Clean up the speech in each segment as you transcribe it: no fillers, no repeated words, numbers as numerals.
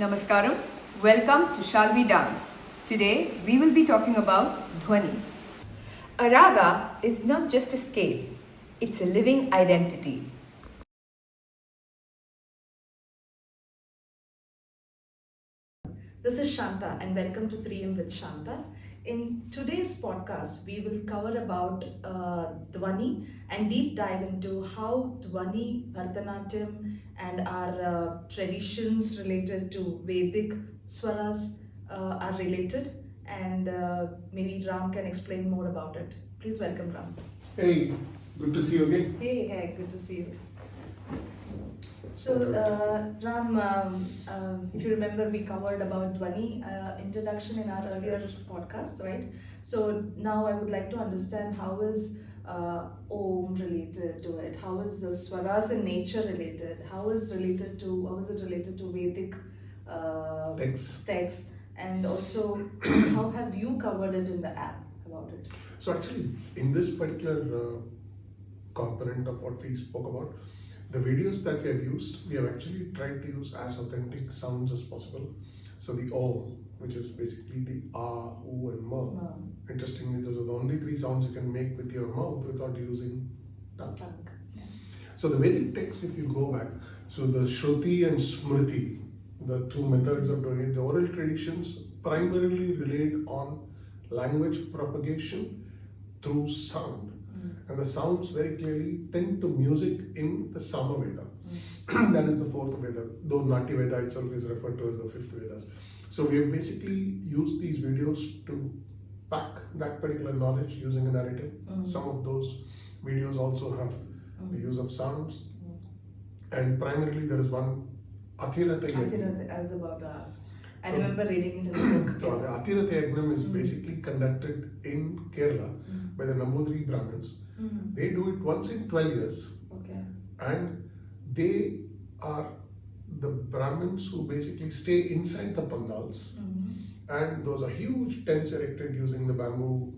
Namaskaram. Welcome to Shall We Dance. Today we will be talking about Dwani. A raga is not just a scale, it's a living identity. This is Shantha and welcome to 3M with Shantha. In today's podcast, we will cover about Dwani and deep dive into how Dwani, Bharatanatyam and our traditions related to Vedic swaras are related, and maybe Ram can explain more about it. Please welcome Ram. Hey, good to see you again. Hey, good to see you. So, Ram, if you remember, we covered about Dwani introduction in our earlier podcast, right? So now I would like to understand how is Om related to it? How is the swaras in nature related? How is it related to Vedic texts? And also, how have you covered it in the app about it? So actually, in this particular component of what we spoke about, the videos that we have used, we have actually tried to use as authentic sounds as possible. So the O, which is basically the A, U and Ma. Interestingly, those are the only three sounds you can make with your mouth without using tongue. Yeah. So the Vedic text, if you go back, so the Shruti and Smriti, the two methods of doing it, the oral traditions primarily relied on language propagation through sound. And the sounds very clearly tend to music in the Samaveda. That is the fourth Veda, though Nati Veda itself is referred to as the fifth Vedas. So we have basically used these videos to pack that particular knowledge using a narrative. Some of those videos also have the use of sounds. And primarily there is one Athirata Yajna. I was about to ask. I remember reading it in the book. So the Athirata Yajna is basically conducted in Kerala by the Nambudiri Brahmins. They do it once in 12 years. Okay. And they are the Brahmins who basically stay inside the pandals. And those are huge tents erected using the bamboo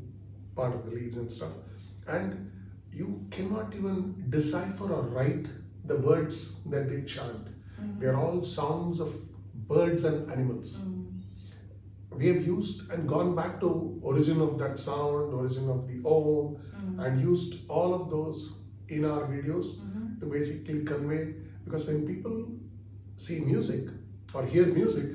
part of the leaves and stuff. And you cannot even decipher or write the words that they chant. They're all sounds of birds and animals. We have used and gone back to origin of that sound, origin of the Om, and used all of those in our videos to basically convey, because when people see music or hear music,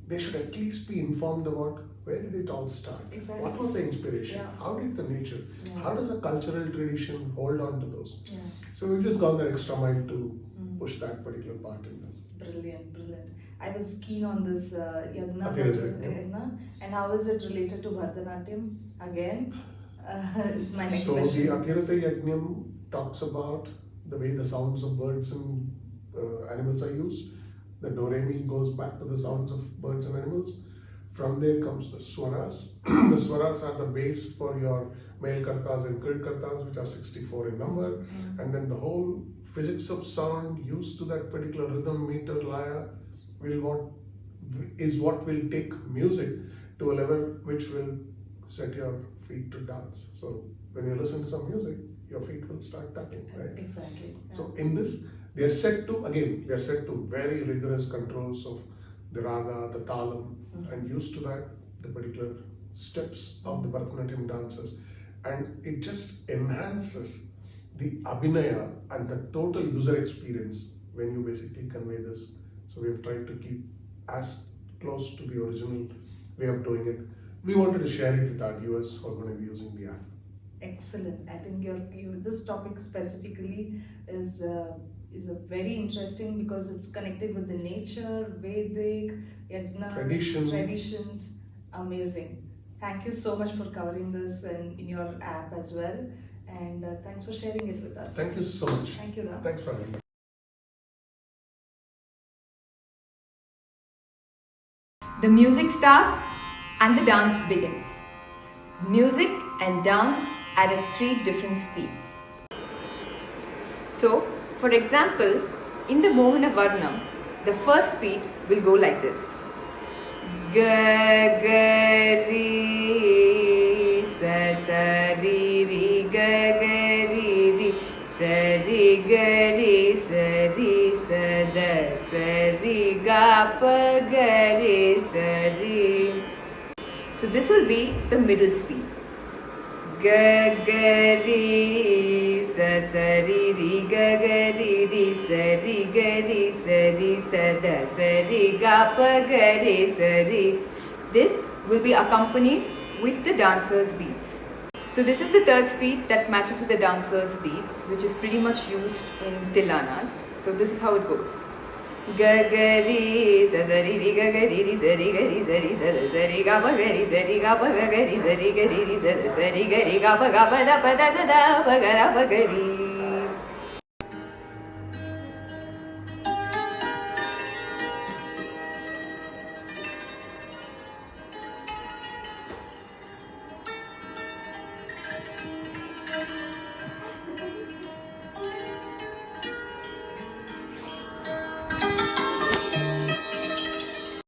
they should at least be informed about where did it all start? Exactly. What was the inspiration? Yeah. How did the nature? Yeah. How does a cultural tradition hold on to those? Yeah. So we've just gone that extra mile to push that particular part in this. Brilliant. I was keen on this yagna, and how is it related to Bharatanatyam? Again, is my next question. So the Athirata Yajnam talks about the way the sounds of birds and animals are used. The Do-Re-Mi goes back to the sounds of birds and animals. From there comes the swaras. The swaras are the base for your male kartas and krit kartas, which are 64 in number. And then the whole physics of sound used to that particular rhythm, meter, laya, is what will take music to a level which will set your feet to dance. So when you listen to some music, your feet will start tapping, right? Exactly. Yeah. So in this, they are set to very rigorous controls of the raga, the talam, and used to that, the particular steps of the Bharatanatyam dances. And it just enhances the abhinaya and the total user experience when you basically convey this. So we have tried to keep as close to the original way of doing it. We wanted to share it with our viewers who are going to be using the app. Excellent. I think this topic specifically is a very interesting because it's connected with the nature, Vedic, yagnas, traditions. Amazing. Thank you so much for covering this in your app as well. And thanks for sharing it with us. Thank you so much. Thank you, Ram. Thanks for having me. The music starts and the dance begins. Music and dance are at 3 different speeds. So, for example, in the Mohana Varnam, the first speed will go like this. Ga ga ri sa sa ri ri ga ga ri ri sa ri ga ri sa ri sa da sa ri ga pa ga re sa re. So this will be the middle speed. Ga ga re sa sa re re ga ga re re sa re ga re sa re sa da sa re ga pa ga re sa re. This will be accompanied with the dancer's beats. So this is the third speed that matches with the dancer's beats, which is pretty much used in tilanas. So this is how it goes. Ga ga re sa sa re re ga ga re re sa re ga re sa re sa da sa re ga pa ga re sa re ga pa ga ga re sa re ga re re sa da sa re ga pa da pa da sa da pa ga ra pa ga re.